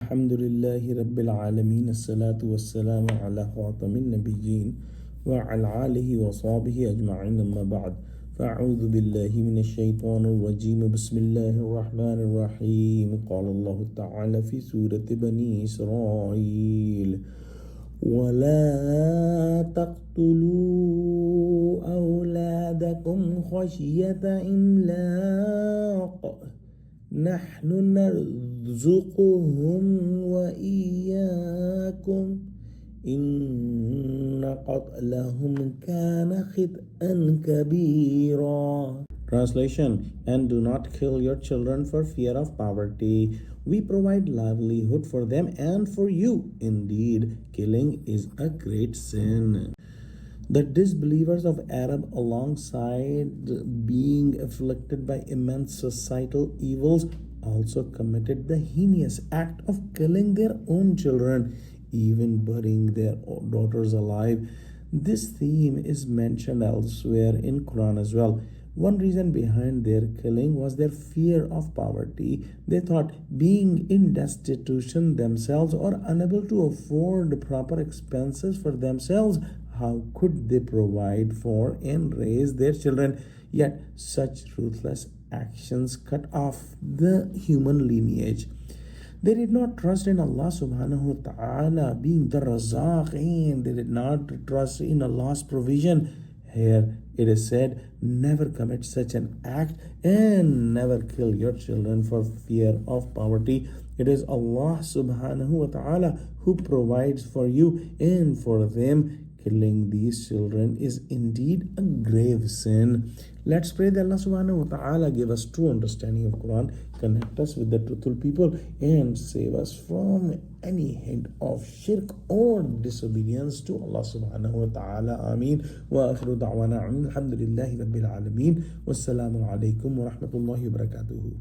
Alhamdulillahi Rabbil Alameen. As-salatu was-salamu ala khatamin nabiyyin wa ala alihi wa sahbihi ajma'in, amma ba'd. Fa'udhu billahi minash shaitanir rajim. Bismillahir rahmanir rahim. Qala Allah ta'ala fi Surah Bani Israel: وَلَا تَقْتُلُوا أَوْلَادَكُمْ خَشْيَةَ إِمْلَاقٍ نَحْنُ نَرْزُقُهُمْ وَإِيَّاكُمْ إِنَّ قَتْلَهُمْ كَانَ خِطْئًا كَبِيرًا. Translation: And do not kill your children for fear of poverty. We provide livelihood for them and for you. Indeed, killing is a great sin. The disbelievers of Arab, alongside being afflicted by immense societal evils, also committed the heinous act of killing their own children, even burying their daughters alive. This theme is mentioned elsewhere in Quran as well. One reason behind their killing was their fear of poverty. They thought, being in destitution themselves or unable to afford proper expenses for themselves, how could they provide for and raise their children? Yet such ruthless actions cut off the human lineage. They did not trust in Allah subhanahu wa ta'ala being the Razaq, and they did not trust in Allah's provision. Here it is said, never commit such an act and never kill your children for fear of poverty. It is Allah subhanahu wa ta'ala who provides for you and for them. Killing these children is indeed a grave sin. Let's pray that Allah subhanahu wa ta'ala give us true understanding of Quran, connect us with the truthful people, and save us from any hint of shirk or disobedience to Allah subhanahu wa ta'ala. Ameen. Wa akhiru da'wana alhamdulillahi rabbil alameen. Wassalamu alaikum wa rahmatullahi wa barakatuhu.